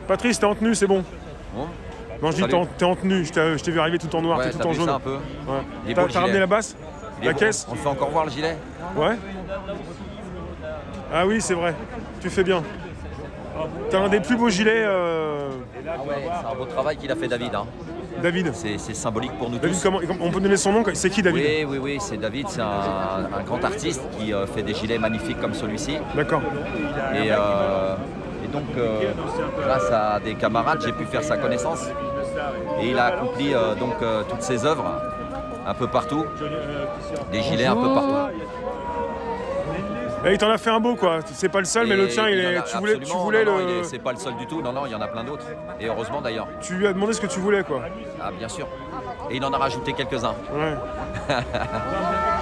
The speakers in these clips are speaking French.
Patrice, t'es en tenue, c'est bon. Bon. Non, je dis t'es en tenue, je t'ai vu arriver tout en noir, Ouais, t'es tout en jaune. Ça un peu. Ouais. T'as ramené la basse? La caisse? On le fait encore voir le gilet? Ouais. Ah oui, c'est vrai. Tu fais bien. T'as un des plus beaux gilets. Ah ouais, c'est un beau travail qu'il a fait David. Hein. David. C'est symbolique pour nous David, tous. on peut donner son nom? C'est qui David? Oui, c'est David, c'est un grand artiste qui fait des gilets magnifiques comme celui-ci. D'accord. Et donc, grâce à des camarades, j'ai pu faire sa connaissance. Et il a accompli toutes ses œuvres un peu partout, des gilets un peu partout. Et il t'en a fait un beau, quoi. C'est pas le seul, mais le tien, tu voulais le. C'est pas le seul du tout. Non, il y en a plein d'autres. Et heureusement d'ailleurs. Tu lui as demandé ce que tu voulais, quoi. Ah, bien sûr. Et il en a rajouté quelques-uns. Ouais.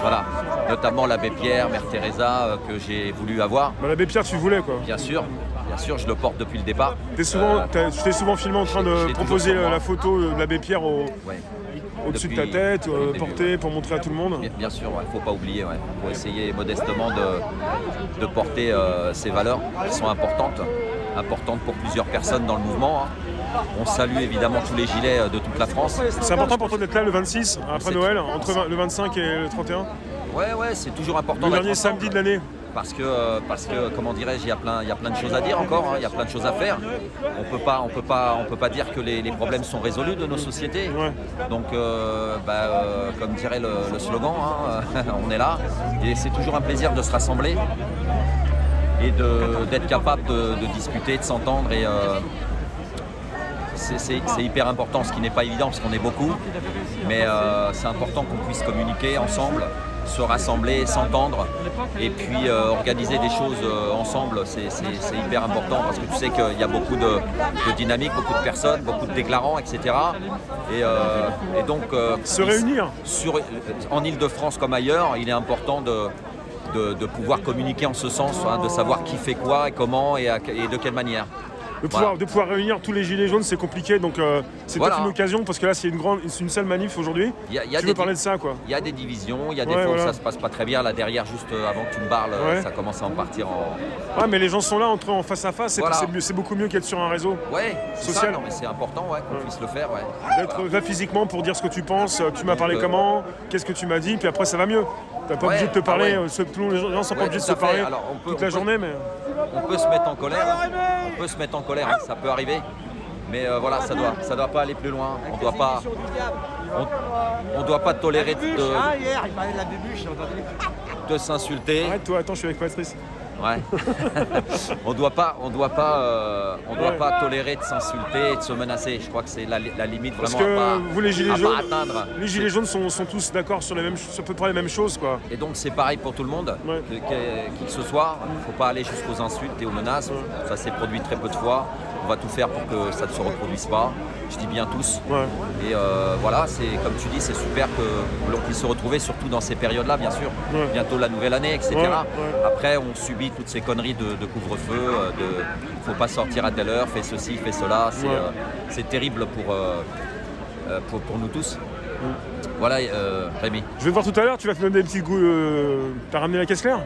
Voilà. Notamment l'abbé Pierre, Mère Teresa, que j'ai voulu avoir. Bah, l'abbé Pierre, tu voulais, quoi. Bien sûr, je le porte depuis le départ. Tu t'es souvent filmé en train de proposer la photo de l'abbé Pierre au-dessus de ta tête, porter pour montrer à tout le monde. Bien sûr, il ne faut pas oublier. Il faut essayer modestement de porter ces valeurs qui sont importantes pour plusieurs personnes dans le mouvement. Hein. On salue évidemment tous les gilets de toute la France. C'est important pour toi d'être là le 26, après Noël, entre le 25 et le 31? Ouais, c'est toujours important. Le dernier samedi de l'année. Parce que comment dirais-je, il y a plein de choses à dire encore, hein, il y a plein de choses à faire. On peut pas dire que les problèmes sont résolus de nos sociétés. Ouais. Donc, comme dirait le slogan, hein, on est là. Et c'est toujours un plaisir de se rassembler et d'être capable de discuter, de s'entendre. Et c'est hyper important, ce qui n'est pas évident parce qu'on est beaucoup. Mais c'est important qu'on puisse communiquer ensemble, se rassembler, s'entendre et puis organiser des choses ensemble, c'est hyper important parce que tu sais qu'il y a beaucoup de dynamique, beaucoup de personnes, beaucoup de déclarants, etc. Et donc se réunir en Ile-de-France comme ailleurs, il est important de pouvoir communiquer en ce sens, hein, de savoir qui fait quoi et comment et de quelle manière. De pouvoir réunir tous les gilets jaunes, c'est compliqué, donc c'est peut-être une occasion, parce que là c'est une seule manif aujourd'hui. Tu veux parler de ça, quoi? Il y a des divisions, il y a des fois où ça se passe pas très bien. Là derrière, juste avant que tu me parles, ça commence à en partir en... Ouais, mais les gens sont là, en face à face, c'est beaucoup mieux qu'être sur un réseau social. Non, mais c'est important qu'on puisse le faire. D'être là physiquement pour dire ce que tu penses, tu m'as parlé comment, qu'est-ce que tu m'as dit, puis après ça va mieux. T'as pas obligé de te parler, tous les gens sont pas obligés de se parler toute la journée, mais... On peut se mettre en colère, ça peut arriver. Mais voilà, ça doit pas aller plus loin. On doit pas tolérer de s'insulter. Arrête-toi, attends, je suis avec Patrice. Ouais. on doit pas tolérer de s'insulter et de se menacer. Je crois que c'est la limite vraiment. Parce que vous les gilets jaunes, atteindre. Les gilets jaunes sont tous d'accord sur peu près les mêmes choses, quoi. Et donc c'est pareil pour tout le monde, qui que ce soit. Il ne faut pas aller jusqu'aux insultes et aux menaces. Ça s'est produit très peu de fois. On va tout faire pour que ça ne se reproduise pas. Je dis bien tous. Et voilà, c'est comme tu dis, c'est super que l'on puisse se retrouver, surtout dans ces périodes-là, bien sûr. Bientôt la nouvelle année, etc. Après, on subit toutes ces conneries de couvre-feu, il ne faut pas sortir à telle heure, fais ceci, fais cela. C'est terrible pour nous tous. Voilà, Rémi. Je vais te voir tout à l'heure, tu vas te donner des petits goûts. T'as ramené la caisse claire?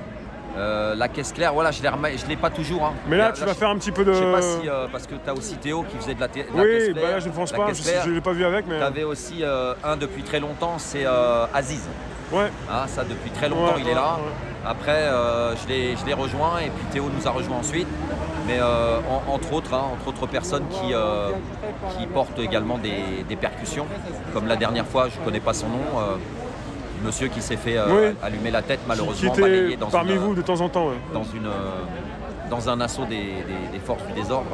La caisse claire, voilà, je l'ai pas toujours. Hein. Mais là, tu vas faire un petit peu de... Je sais pas si, parce que tu as aussi Théo qui faisait de la caisse claire. Oui, là, je ne pense pas, je ne l'ai pas vu avec. Mais... Tu avais aussi un depuis très longtemps, c'est Aziz. Ouais. Ah, ça, depuis très longtemps, il est là. Après, je l'ai rejoint et puis Théo nous a rejoint ensuite. Mais entre autres personnes qui portent également des percussions. Comme la dernière fois, je ne connais pas son nom. Monsieur qui s'est fait allumer la tête, malheureusement, balayé parmi vous de temps en temps. Dans un assaut des forces du désordre,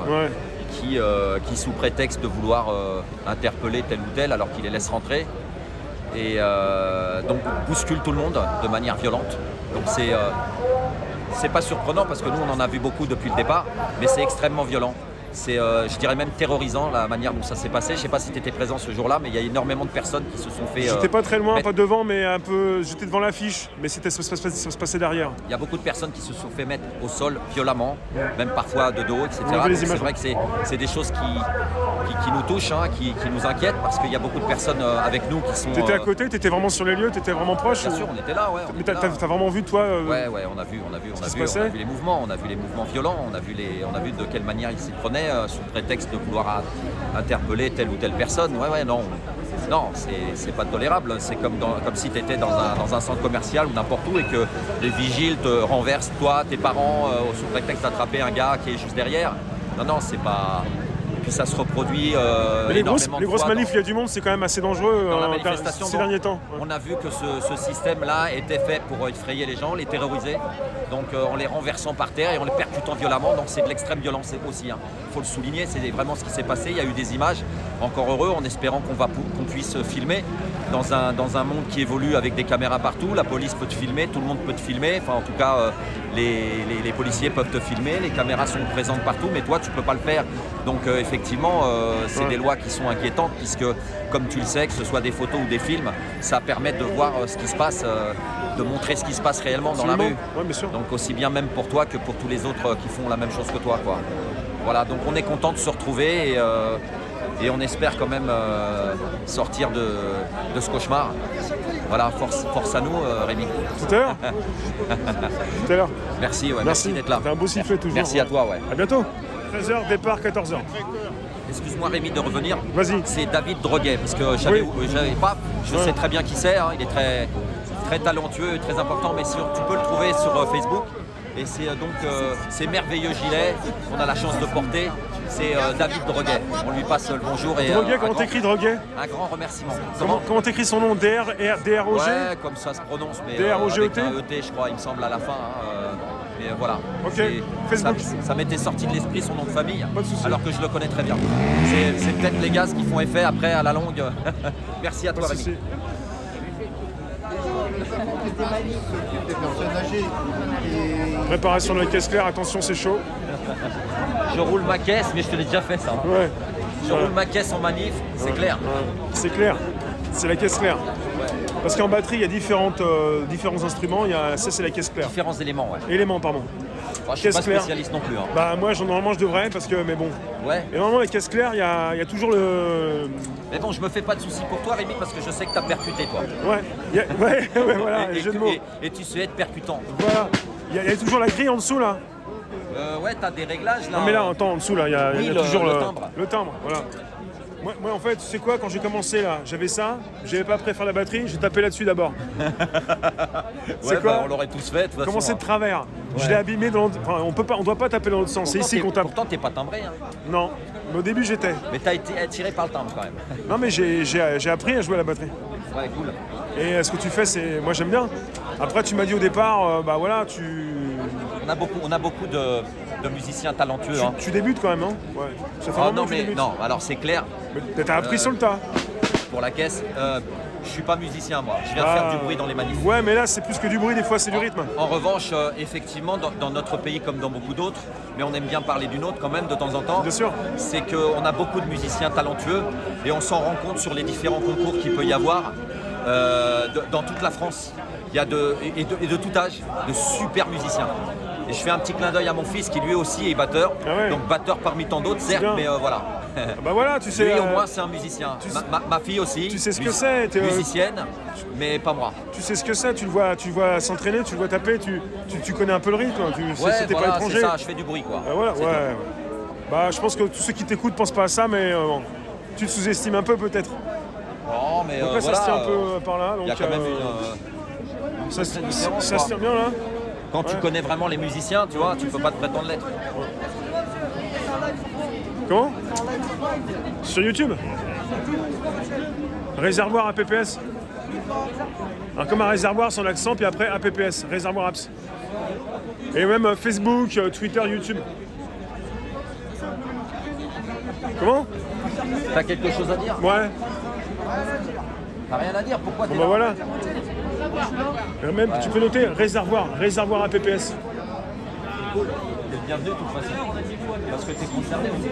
qui sous prétexte de vouloir interpeller tel ou tel alors qu'il les laisse rentrer, et donc bouscule tout le monde de manière violente. Donc c'est pas surprenant parce que nous on en a vu beaucoup depuis le départ, mais c'est extrêmement violent. C'est, je dirais même terrorisant la manière dont ça s'est passé. Je ne sais pas si tu étais présent ce jour-là, mais il y a énormément de personnes qui se sont fait... J'étais pas très loin, pas devant, mais un peu... J'étais devant l'affiche, mais ça se passait derrière. Il y a beaucoup de personnes qui se sont fait mettre au sol violemment, même parfois de dos, etc. C'est vrai que c'est des choses qui nous touchent, hein, qui nous inquiètent, parce qu'il y a beaucoup de personnes avec nous qui sont... T'étais à côté, t'étais vraiment sur les lieux, t'étais vraiment proche? Bien sûr, on était là, Mais t'as vraiment vu, toi Ouais, on a vu les mouvements, violents, on a vu de quelle manière ils s'y prenaient. jamais sous prétexte de vouloir interpeller telle ou telle personne. Ouais, non. Non, c'est pas tolérable. C'est comme si tu étais dans un centre commercial ou n'importe où et que les vigiles te renversent, toi, tes parents, sous prétexte d'attraper un gars qui est juste derrière. Non, c'est pas... Et puis ça se reproduit les grosses manifs, il y a du monde, c'est quand même assez dangereux ces derniers temps. Ouais. On a vu que ce système-là était fait pour effrayer les gens, les terroriser, donc en les renversant par terre et en les percutant violemment. Donc c'est de l'extrême violence aussi. Il faut le souligner, c'est vraiment ce qui s'est passé. Il y a eu des images, encore heureux, en espérant qu'on puisse filmer dans un monde qui évolue avec des caméras partout. La police peut te filmer, tout le monde peut te filmer. Enfin, en tout cas, les policiers peuvent te filmer, les caméras sont présentes partout, mais toi, tu peux pas le faire. Donc effectivement, c'est des lois qui sont inquiétantes puisque, comme tu le sais, que ce soit des photos ou des films, ça permet de voir ce qui se passe, de montrer ce qui se passe réellement dans la rue. Ouais, bien sûr. Donc aussi bien même pour toi que pour tous les autres qui font la même chose que toi, quoi. Voilà, donc on est content de se retrouver et on espère quand même sortir de ce cauchemar. Voilà, force à nous, Rémi. Tout à l'heure. Tout à l'heure. Merci d'être là. T'as un beau sifflet toujours. Merci à toi, ouais. À bientôt. 13h, départ 14h. Excuse-moi Rémi de revenir. Vas-y. C'est David Droguet, parce que j'avais pas. Je sais très bien qui c'est, hein, il est très talentueux et très important, mais tu peux le trouver sur Facebook. Et c'est merveilleux gilet qu'on a la chance de porter. C'est David Droguet. On lui passe le bonjour. Et, Droguet, comment t'écris Droguet? Un grand remerciement. Comment t'écris son nom? D-R-O-G? Ouais, comme ça se prononce, mais D-R-O-G-E-T? avec un E-T, je crois, il me semble, à la fin. Mais voilà. Ok, Facebook. Ça m'était sorti de l'esprit son nom de famille, Pas de souci. alors que je le connais très bien. C'est peut-être les gaz qui font effet après à la longue. Merci à toi, Rémi. Préparation de la caisse claire, attention, c'est chaud. Je roule ma caisse, mais je te l'ai déjà fait ça. Ouais. Je roule ma caisse en manif, c'est clair. Ouais. C'est clair, c'est la caisse claire. Parce qu'en batterie, il y a différents instruments, ça c'est la caisse claire. Différents éléments, ouais. Éléments, pardon. Enfin, je suis pas spécialiste non plus. Hein. Bah moi, normalement, je devrais, mais bon. Ouais. Et normalement, la caisse claire, il y a toujours le... Mais bon, je me fais pas de soucis pour toi, Rémi, parce que je sais que t'as percuté, toi. Ouais, voilà, jeu de mots. Et tu sais être percutant. Voilà. Il y a toujours la grille en dessous, là. Ouais, t'as des réglages, là. Non, mais là, attends, en dessous, là, il y a toujours le timbre. Le timbre, voilà. Moi, en fait, tu sais quoi, quand j'ai commencé là, j'avais ça, j'avais pas préféré la batterie, j'ai tapé là-dessus d'abord. C'est quoi, on l'aurait tous fait, de toute façon. Commencé de travers. Ouais. Je l'ai abîmé dans l'autre... Enfin, on doit pas taper dans l'autre sens, c'est ici qu'on tape. Pourtant, t'es pas timbré, hein. Non, mais au début, j'étais. Mais t'as été attiré par le timbre, quand même. Non, mais j'ai appris à jouer à la batterie. Ouais, cool. Et ce que tu fais, moi, j'aime bien. Après, tu m'as dit au départ, bah voilà, On a beaucoup de musiciens talentueux. Tu débutes quand même, hein? Ouais. Ça fait non, alors c'est clair. Mais t'as appris sur le tas. Pour la caisse, je suis pas musicien, moi. Je viens de faire du bruit dans les manifs. Ouais, mais là, c'est plus que du bruit, des fois, c'est du rythme. En revanche, effectivement, dans notre pays comme dans beaucoup d'autres, mais on aime bien parler d'une autre quand même de temps en temps. Bien sûr. C'est qu'on a beaucoup de musiciens talentueux et on s'en rend compte sur les différents concours qu'il peut y avoir dans toute la France. Il y a de tout âge, de super musiciens. Et je fais un petit clin d'œil à mon fils qui lui aussi est batteur. Ah ouais. Donc batteur parmi tant d'autres, certes, mais voilà. Bah voilà, tu sais. Lui au moins c'est un musicien. Ma fille aussi. Tu sais ce que c'est. Musicienne, mais pas moi. Tu sais ce que c'est. Tu le vois s'entraîner, tu le vois taper. Tu connais un peu le rythme. C'était pas étranger. C'est ça. Je fais du bruit quoi. Bah voilà. Ouais. Bah je pense que tous ceux qui t'écoutent pensent pas à ça, mais tu te sous-estimes un peu peut-être. Non, mais donc là, ça se tient un peu par là. Il y a quand même une. Ça se tient bien là. Quand tu connais vraiment les musiciens, tu vois, tu peux pas te prétendre l'être. Comment? Sur YouTube? Réservoir APPS. Alors comme un réservoir sans l'accent, puis après APPS, réservoir apps. Et même Facebook, Twitter, YouTube. Comment? T'as quelque chose à dire? Ouais. T'as rien à dire, pourquoi t'es là? Bah voilà. Même, tu peux noter réservoir APPS. T'es le bienvenu de toute façon, parce que t'es concerné aussi.